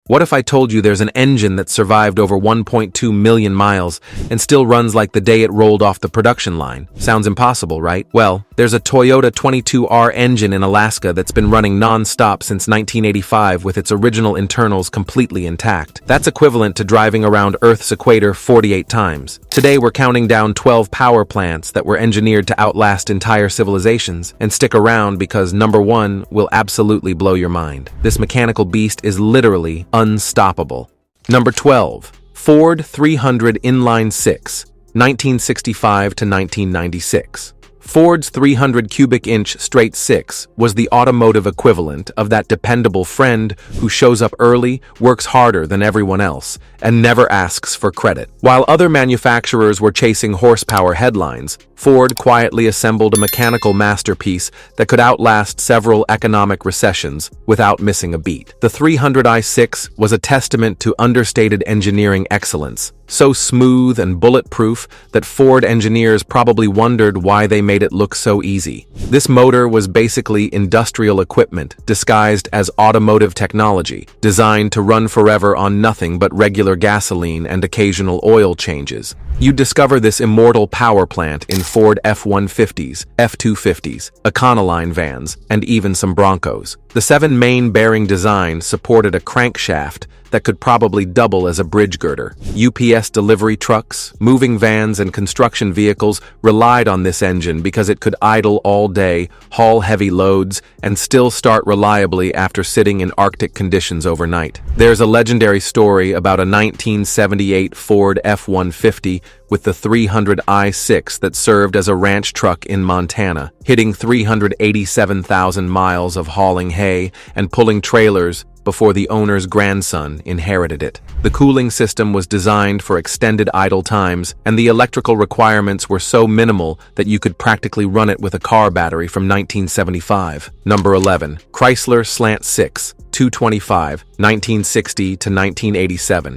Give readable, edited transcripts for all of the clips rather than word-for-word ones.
What if I told you there's an engine that survived over 1.2 million miles and still runs like the day it rolled off the production line? Sounds impossible, right? Well, there's a Toyota 22R engine in Alaska that's been running non-stop since 1985 with its original internals completely intact. That's equivalent to driving around Earth's equator 48 times. Today we're counting down 12 power plants that were engineered to outlast entire civilizations. And stick around because number one will absolutely blow your mind. This mechanical beast is literally unstoppable. Number 12. Ford 300 Inline-Six, 1965 to 1996. Ford's 300 cubic inch straight six was the automotive equivalent of that dependable friend who shows up early, works harder than everyone else, and never asks for credit. While other manufacturers were chasing horsepower headlines, Ford quietly assembled a mechanical masterpiece that could outlast several economic recessions without missing a beat. The 300i6 was a testament to understated engineering excellence, so smooth and bulletproof that Ford engineers probably wondered why they made it look so easy. This motor was basically industrial equipment disguised as automotive technology, designed to run forever on nothing but regular gasoline and occasional oil changes. You'd discover this immortal power plant in Ford F-150s, F-250s, Econoline vans, and even some Broncos. The 7 main bearing design supported a crankshaft that could probably double as a bridge girder. UPS delivery trucks, moving vans, and construction vehicles relied on this engine because it could idle all day, haul heavy loads, and still start reliably after sitting in Arctic conditions overnight. There's a legendary story about a 1978 Ford F-150 with the 300i6 that served as a ranch truck in Montana, hitting 387,000 miles of hauling hay and pulling trailers before the owner's grandson inherited it. The cooling system was designed for extended idle times, and the electrical requirements were so minimal that you could practically run it with a car battery from 1975. Number 11. Chrysler Slant-Six, 225, 1960 to 1987.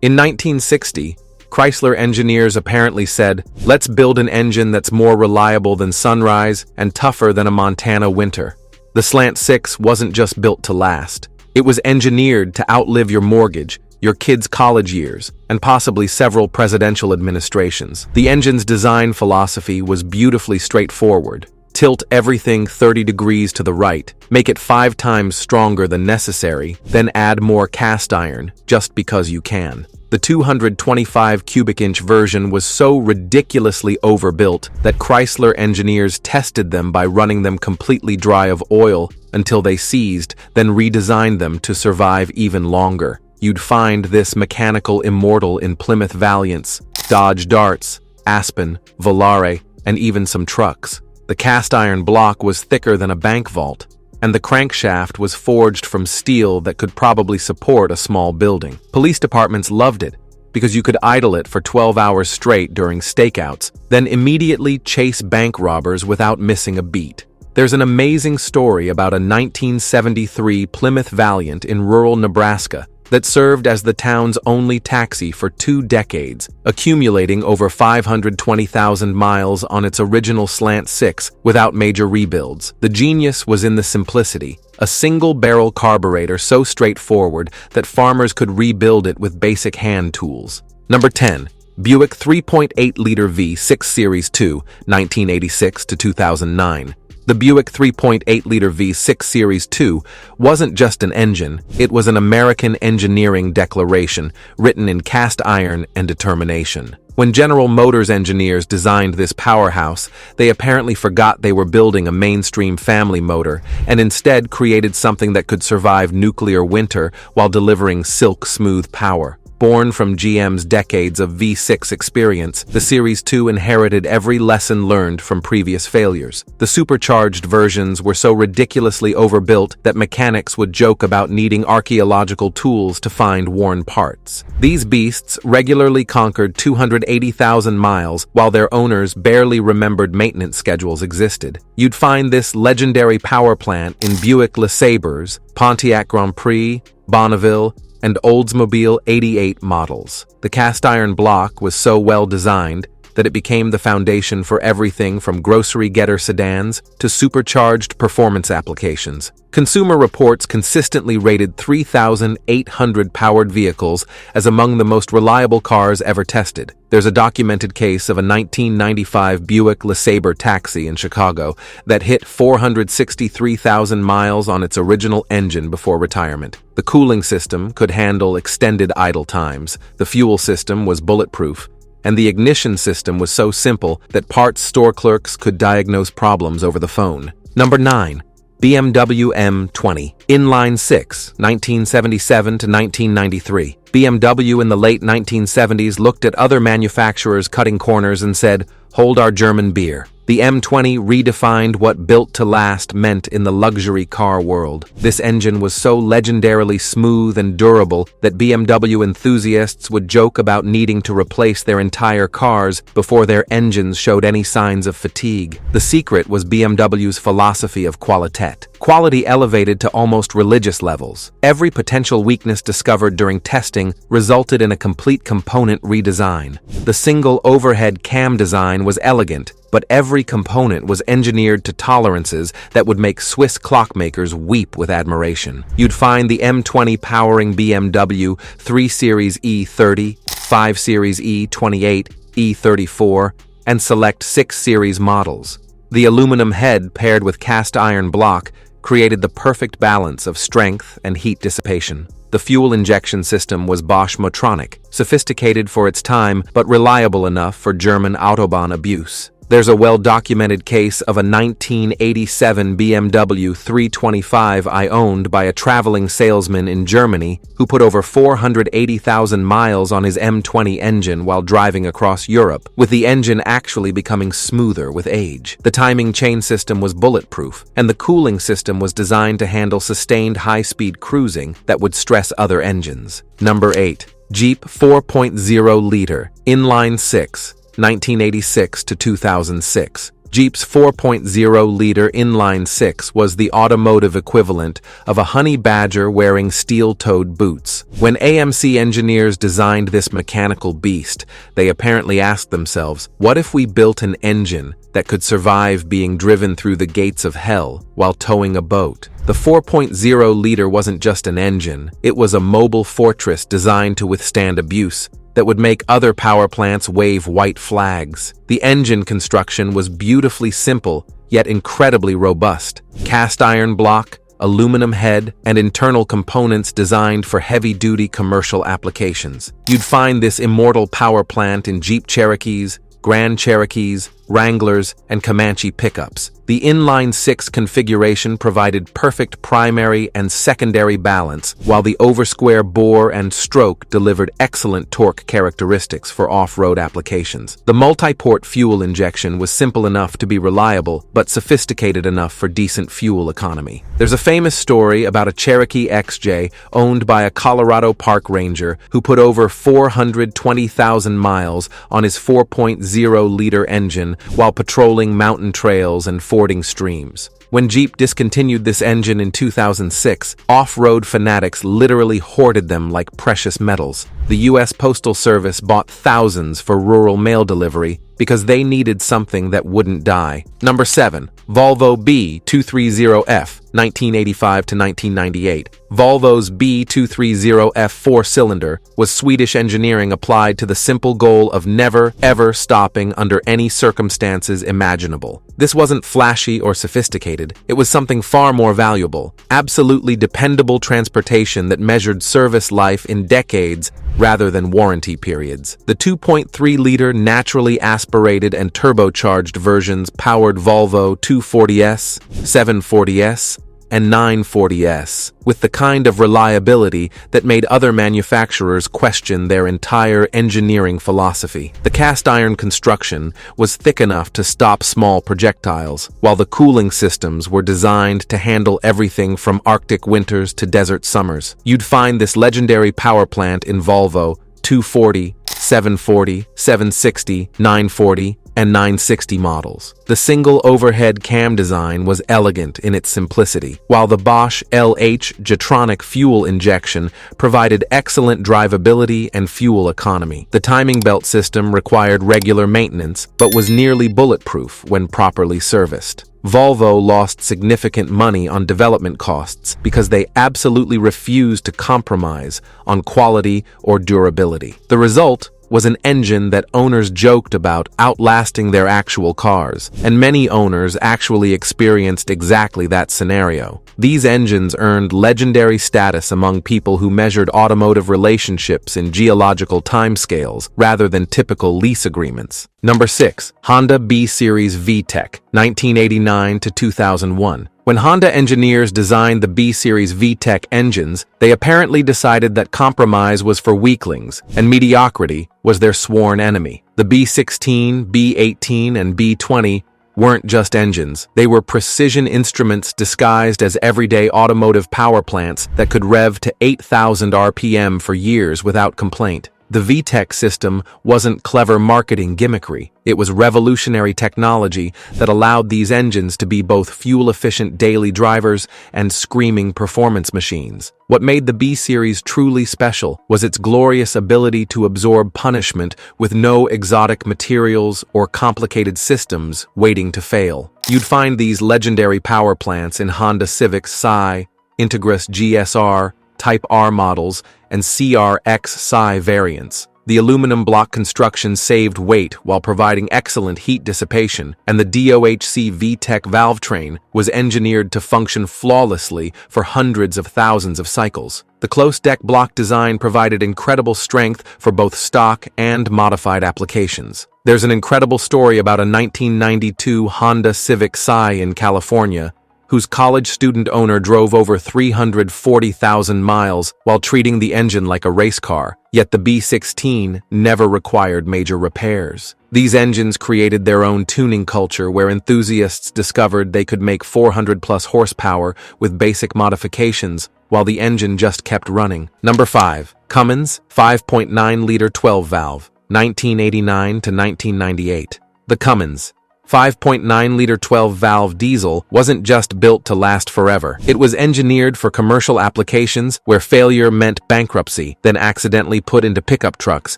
In 1960, Chrysler engineers apparently said, "Let's build an engine that's more reliable than sunrise and tougher than a Montana winter." The Slant-Six wasn't just built to last. It was engineered to outlive your mortgage, your kids' college years, and possibly several presidential administrations. The engine's design philosophy was beautifully straightforward. Tilt everything 30 degrees to the right, make it 5 times stronger than necessary, then add more cast iron, just because you can. The 225 cubic inch version was so ridiculously overbuilt that Chrysler engineers tested them by running them completely dry of oil until they seized, then redesigned them to survive even longer. You'd find this mechanical immortal in Plymouth Valiants, Dodge Darts, Aspen, Volare, and even some trucks. The cast iron block was thicker than a bank vault, and the crankshaft was forged from steel that could probably support a small building. Police departments loved it because you could idle it for 12 hours straight during stakeouts, then immediately chase bank robbers without missing a beat. There's an amazing story about a 1973 Plymouth Valiant in rural Nebraska that served as the town's only taxi for 2 decades, accumulating over 520,000 miles on its original Slant-Six without major rebuilds. The genius was in the simplicity, a single-barrel carburetor so straightforward that farmers could rebuild it with basic hand tools. Number 10. Buick 3.8-liter V6 Series 2, 1986 to 2009. The Buick 3.8-liter V6 Series 2 wasn't just an engine, it was an American engineering declaration written in cast iron and determination. When General Motors engineers designed this powerhouse, they apparently forgot they were building a mainstream family motor and instead created something that could survive nuclear winter while delivering silk-smooth power. Born from GM's decades of V6 experience, the Series 2 inherited every lesson learned from previous failures. The supercharged versions were so ridiculously overbuilt that mechanics would joke about needing archaeological tools to find worn parts. These beasts regularly conquered 280,000 miles while their owners barely remembered maintenance schedules existed. You'd find this legendary power plant in Buick LeSabres, Pontiac Grand Prix, Bonneville, and Oldsmobile 88 models. The cast iron block was so well designed, that it became the foundation for everything from grocery-getter sedans to supercharged performance applications. Consumer Reports consistently rated 3,800 powered vehicles as among the most reliable cars ever tested. There's a documented case of a 1995 Buick LeSabre taxi in Chicago that hit 463,000 miles on its original engine before retirement. The cooling system could handle extended idle times, the fuel system was bulletproof, and the ignition system was so simple that parts store clerks could diagnose problems over the phone. Number 9. BMW M20 Inline-Six, 1977 to 1993. BMW in the late 1970s looked at other manufacturers cutting corners and said, "Hold our German beer." The M20 redefined what built to last meant in the luxury car world. This engine was so legendarily smooth and durable that BMW enthusiasts would joke about needing to replace their entire cars before their engines showed any signs of fatigue. The secret was BMW's philosophy of qualität. Quality elevated to almost religious levels. Every potential weakness discovered during testing resulted in a complete component redesign. The single overhead cam design was elegant, but every component was engineered to tolerances that would make Swiss clockmakers weep with admiration. You'd find the M20 powering BMW 3 Series E30, 5 Series E28, E34, and select 6 Series models. The aluminum head paired with cast iron block created the perfect balance of strength and heat dissipation. The fuel injection system was Bosch Motronic, sophisticated for its time but reliable enough for German Autobahn abuse. There's a well-documented case of a 1987 BMW 325i owned by a traveling salesman in Germany who put over 480,000 miles on his M20 engine while driving across Europe, with the engine actually becoming smoother with age. The timing chain system was bulletproof, and the cooling system was designed to handle sustained high-speed cruising that would stress other engines. Number 8. Jeep 4.0-liter Inline-Six, 1986 to 2006. Jeep's 4.0-liter Inline-Six was the automotive equivalent of a honey badger wearing steel-toed boots. When AMC engineers designed this mechanical beast, they apparently asked themselves, what if we built an engine that could survive being driven through the gates of hell while towing a boat? The 4.0-liter wasn't just an engine, it was a mobile fortress designed to withstand abuse that would make other power plants wave white flags. The engine construction was beautifully simple, yet incredibly robust. Cast iron block, aluminum head, and internal components designed for heavy-duty commercial applications. You'd find this immortal power plant in Jeep Cherokees, Grand Cherokees, Wranglers, and Comanche pickups. The Inline-Six configuration provided perfect primary and secondary balance, while the over-square bore and stroke delivered excellent torque characteristics for off-road applications. The multi-port fuel injection was simple enough to be reliable, but sophisticated enough for decent fuel economy. There's a famous story about a Cherokee XJ owned by a Colorado park ranger who put over 420,000 miles on his 4.0-liter engine while patrolling mountain trails and fording streams. When Jeep discontinued this engine in 2006, off-road fanatics literally hoarded them like precious metals. The U.S. Postal Service bought thousands for rural mail delivery because they needed something that wouldn't die. Number 7. Volvo B230F, 1985 to 1998. Volvo's B230F four-cylinder was Swedish engineering applied to the simple goal of never, ever stopping under any circumstances imaginable. This wasn't flashy or sophisticated, it was something far more valuable. Absolutely dependable transportation that measured service life in decades rather than warranty periods. The 2.3-liter naturally aspirated and turbocharged versions powered Volvo 240S, 740S, and 940S, with the kind of reliability that made other manufacturers question their entire engineering philosophy. The cast iron construction was thick enough to stop small projectiles, while the cooling systems were designed to handle everything from Arctic winters to desert summers. You'd find this legendary power plant in Volvo 240, 740, 760, 940, and 960 models. The single overhead cam design was elegant in its simplicity, while the Bosch LH Jetronic fuel injection provided excellent drivability and fuel economy. The timing belt system required regular maintenance, but was nearly bulletproof when properly serviced. Volvo lost significant money on development costs because they absolutely refused to compromise on quality or durability. The result was an engine that owners joked about outlasting their actual cars, and many owners actually experienced exactly that scenario. These engines earned legendary status among people who measured automotive relationships in geological timescales rather than typical lease agreements. Number 6. Honda B-Series VTEC, 1989 to 2001. When Honda engineers designed the B-Series VTEC engines, they apparently decided that compromise was for weaklings, and mediocrity was their sworn enemy. The B16, B18, and B20 weren't just engines. They were precision instruments disguised as everyday automotive power plants that could rev to 8,000 RPM for years without complaint. The VTEC system wasn't clever marketing gimmickry. It was revolutionary technology that allowed these engines to be both fuel-efficient daily drivers and screaming performance machines. What made the B-Series truly special was its glorious ability to absorb punishment with no exotic materials or complicated systems waiting to fail. You'd find these legendary power plants in Honda Civic Sci, Integris GSR, Type R models, and CRX Sci variants. The aluminum block construction saved weight while providing excellent heat dissipation, and the DOHC VTEC valve train was engineered to function flawlessly for hundreds of thousands of cycles. The close deck block design provided incredible strength for both stock and modified applications. There's an incredible story about a 1992 Honda Civic Sci in California, whose college student owner drove over 340,000 miles while treating the engine like a race car, yet the B16 never required major repairs. These engines created their own tuning culture where enthusiasts discovered they could make 400-plus horsepower with basic modifications while the engine just kept running. Number 5. Cummins 5.9-liter 12-valve, 1989 to 1998. The Cummins 5.9-liter 12-valve diesel wasn't just built to last forever. It was engineered for commercial applications where failure meant bankruptcy, then accidentally put into pickup trucks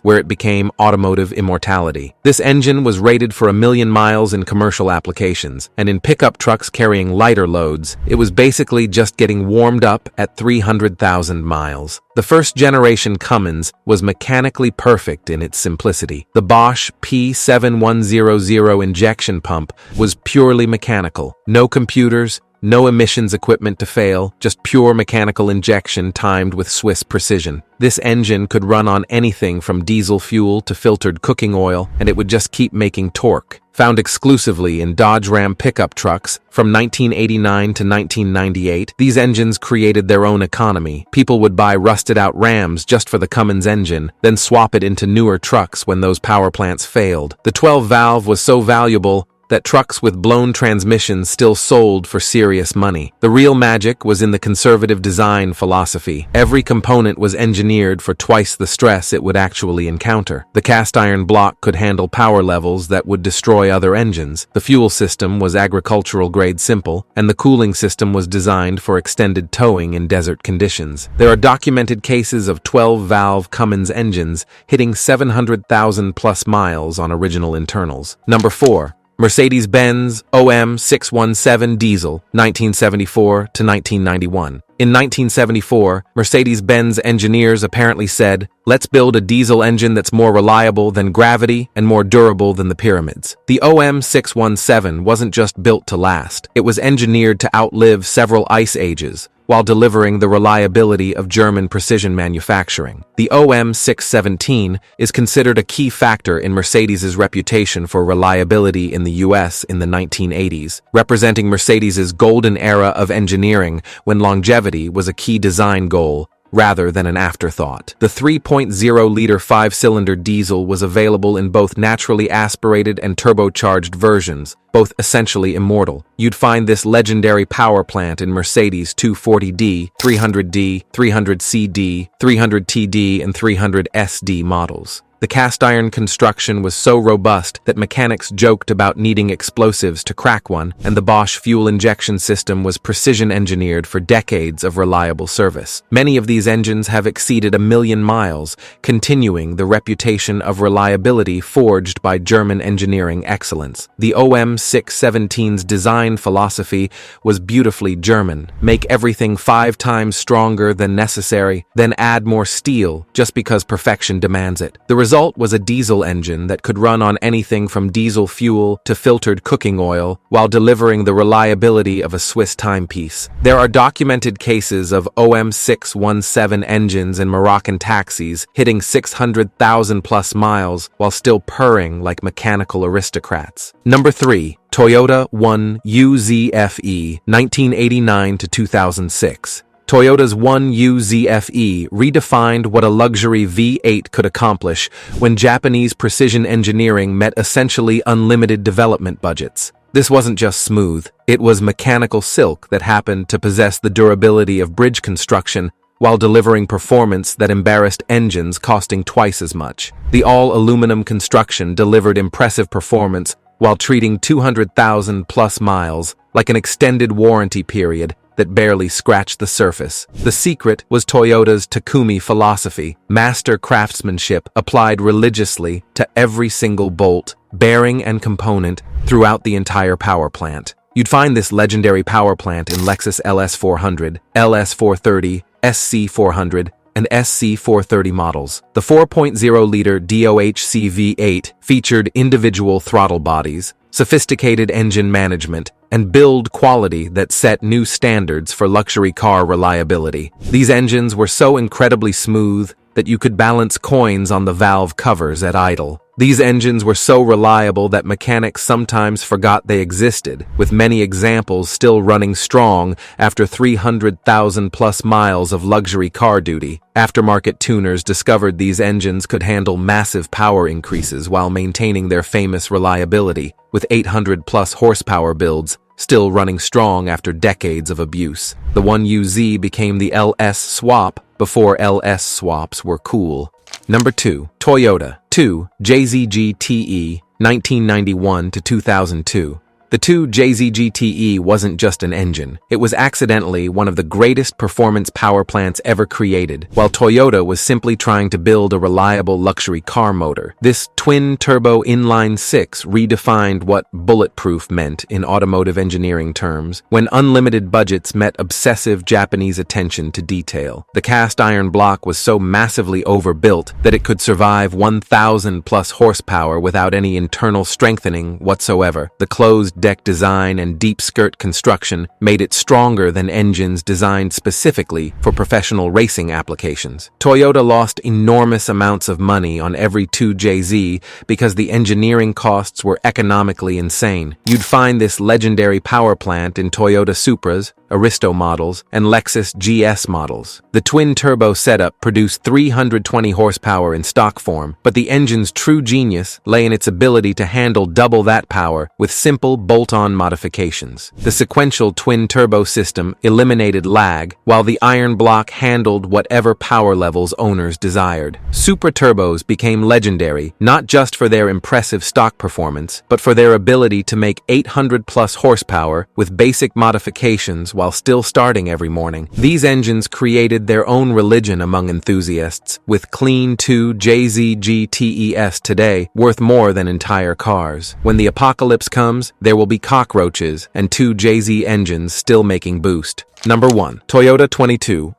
where it became automotive immortality. This engine was rated for 1 million miles in commercial applications, and in pickup trucks carrying lighter loads, it was basically just getting warmed up at 300,000 miles. The first-generation Cummins was mechanically perfect in its simplicity. The Bosch P7100 injection pump was purely mechanical. No computers, no emissions equipment to fail, just pure mechanical injection timed with Swiss precision. This engine could run on anything from diesel fuel to filtered cooking oil, and it would just keep making torque. Found exclusively in Dodge Ram pickup trucks from 1989 to 1998, these engines created their own economy. People would buy rusted-out Rams just for the Cummins engine, then swap it into newer trucks when those power plants failed. The 12-valve was so valuable that trucks with blown transmissions still sold for serious money. The real magic was in the conservative design philosophy. Every component was engineered for twice the stress it would actually encounter. The cast iron block could handle power levels that would destroy other engines. The fuel system was agricultural-grade simple, and the cooling system was designed for extended towing in desert conditions. There are documented cases of 12-valve Cummins engines hitting 700,000-plus miles on original internals. Number 4. Mercedes-Benz OM617 Diesel, 1974 to 1991. In 1974, Mercedes-Benz engineers apparently said, "Let's build a diesel engine that's more reliable than gravity and more durable than the pyramids." The OM617 wasn't just built to last. It was engineered to outlive several ice ages, while delivering the reliability of German precision manufacturing. The OM617 is considered a key factor in Mercedes' reputation for reliability in the US in the 1980s, representing Mercedes' golden era of engineering when longevity was a key design goal rather than an afterthought. The 3.0-liter 5-cylinder diesel was available in both naturally aspirated and turbocharged versions, both essentially immortal. You'd find this legendary power plant in Mercedes 240D, 300D, 300CD, 300TD, and 300SD models. The cast iron construction was so robust that mechanics joked about needing explosives to crack one, and the Bosch fuel injection system was precision engineered for decades of reliable service. Many of these engines have exceeded 1 million miles, continuing the reputation of reliability forged by German engineering excellence. The OM617's design philosophy was beautifully German. Make everything 5 times stronger than necessary, then add more steel just because perfection demands it. The result was a diesel engine that could run on anything from diesel fuel to filtered cooking oil while delivering the reliability of a Swiss timepiece. There are documented cases of OM617 engines in Moroccan taxis hitting 600,000 plus miles while still purring like mechanical aristocrats. Number 3. Toyota 1UZFE 1989 to 2006. Toyota's 1UZFE redefined what a luxury V8 could accomplish when Japanese precision engineering met essentially unlimited development budgets. This wasn't just smooth, it was mechanical silk that happened to possess the durability of bridge construction while delivering performance that embarrassed engines costing twice as much. The all-aluminum construction delivered impressive performance while treating 200,000 plus miles like an extended warranty period that barely scratched the surface. The secret was Toyota's Takumi philosophy, master craftsmanship applied religiously to every single bolt, bearing, and component throughout the entire power plant. You'd find this legendary power plant in Lexus LS400, LS430, SC400, and SC430 models. The 4.0-liter DOHC V8 featured individual throttle bodies, sophisticated engine management, and build quality that set new standards for luxury car reliability. These engines were so incredibly smooth that you could balance coins on the valve covers at idle. These engines were so reliable that mechanics sometimes forgot they existed, with many examples still running strong after 300,000 plus miles of luxury car duty. Aftermarket tuners discovered these engines could handle massive power increases while maintaining their famous reliability, with 800 plus horsepower builds still running strong after decades of abuse. The 1UZ became the LS swap before LS swaps were cool. Number 2. Toyota 2 JZG-TE 1991 to 2002. The 2 JZG-TE wasn't just an engine. It was accidentally one of the greatest performance power plants ever created, while Toyota was simply trying to build a reliable luxury car motor. This twin-turbo inline-six redefined what bulletproof meant in automotive engineering terms, when unlimited budgets met obsessive Japanese attention to detail. The cast iron block was so massively overbuilt that it could survive 1,000 plus horsepower without any internal strengthening whatsoever. The closed deck design and deep skirt construction made it stronger than engines designed specifically for professional racing applications. Toyota lost enormous amounts of money on every 2JZ because the engineering costs were economically insane. You'd find this legendary power plant in Toyota Supras, Aristo models, and Lexus GS models. The twin-turbo setup produced 320 horsepower in stock form, but the engine's true genius lay in its ability to handle double that power with simple bolt-on modifications. The sequential twin-turbo system eliminated lag, while the iron block handled whatever power levels owners desired. Supra turbos became legendary, not just for their impressive stock performance, but for their ability to make 800-plus horsepower with basic modifications while still starting every morning. These engines created their own religion among enthusiasts, with clean 2 JZG-TEs today worth more than entire cars. When the apocalypse comes, there will be cockroaches and 2 JZ engines still making boost. Number 1. Toyota 22RE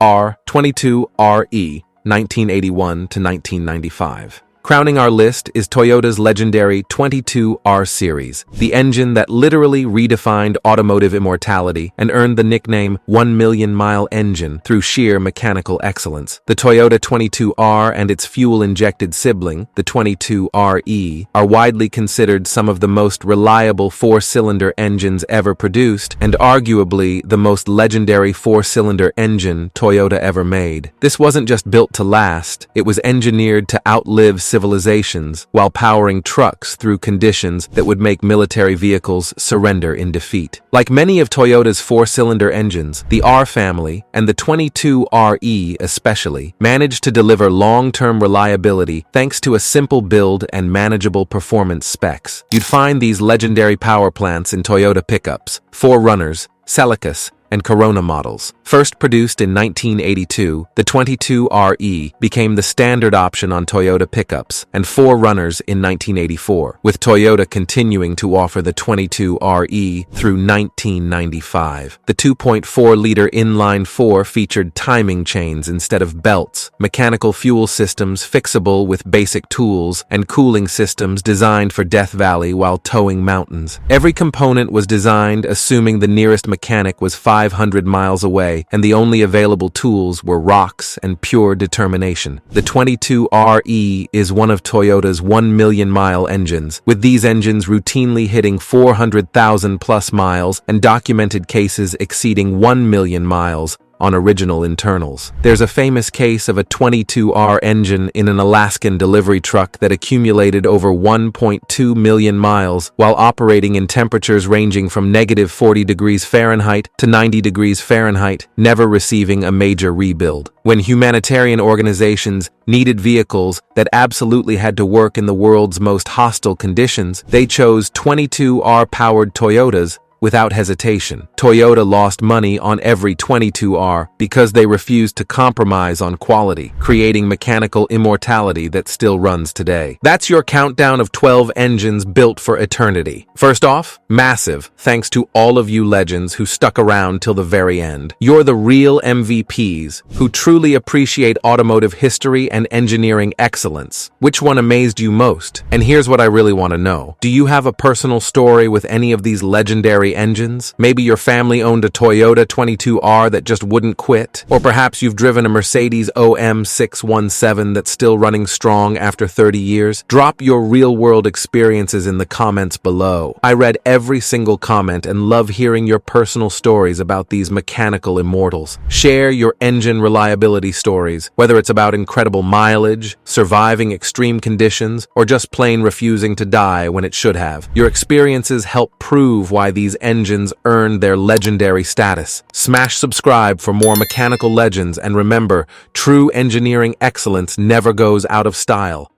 1981 to 1995. Crowning our list is Toyota's legendary 22R series, the engine that literally redefined automotive immortality and earned the nickname 1 million mile engine through sheer mechanical excellence. The Toyota 22R and its fuel-injected sibling, the 22RE, are widely considered some of the most reliable four-cylinder engines ever produced and arguably the most legendary four-cylinder engine Toyota ever made. This wasn't just built to last, it was engineered to outlive civilizations while powering trucks through conditions that would make military vehicles surrender in defeat. Like many of Toyota's four-cylinder engines, the R family, and the 22RE especially, managed to deliver long-term reliability thanks to a simple build and manageable performance specs. You'd find these legendary power plants in Toyota pickups, 4Runners, Celica's, and Corona models. First produced in 1982, the 22RE became the standard option on Toyota pickups, and 4Runners in 1984, with Toyota continuing to offer the 22RE through 1995. The 2.4-liter inline-4 featured timing chains instead of belts, mechanical fuel systems fixable with basic tools, and cooling systems designed for Death Valley while towing mountains. Every component was designed assuming the nearest mechanic was 500 miles away, and the only available tools were rocks and pure determination. The 22RE is one of Toyota's 1 million-mile engines, with these engines routinely hitting 400,000 plus miles and documented cases exceeding 1 million miles on original internals. There's a famous case of a 22R engine in an Alaskan delivery truck that accumulated over 1.2 million miles while operating in temperatures ranging from -40 degrees Fahrenheit to 90 degrees Fahrenheit, never receiving a major rebuild. When humanitarian organizations needed vehicles that absolutely had to work in the world's most hostile conditions, they chose 22R-powered Toyotas without hesitation. Toyota lost money on every 22R because they refused to compromise on quality, creating mechanical immortality that still runs today. That's your countdown of 12 engines built for eternity. First off, massive thanks to all of you legends who stuck around till the very end. You're the real MVPs who truly appreciate automotive history and engineering excellence. Which one amazed you most? And here's what I really want to know. Do you have a personal story with any of these legendary engines? Maybe your family owned a Toyota 22R that just wouldn't quit, or perhaps you've driven a Mercedes OM617 that's still running strong after 30 years. Drop your real-world experiences in the comments below. I read every single comment and love hearing your personal stories about these mechanical immortals. Share your engine reliability stories, whether it's about incredible mileage, surviving extreme conditions, or just plain refusing to die when it should have. Your experiences help prove why these engines earned their legendary status. Smash subscribe for more mechanical legends, and remember, true engineering excellence never goes out of style.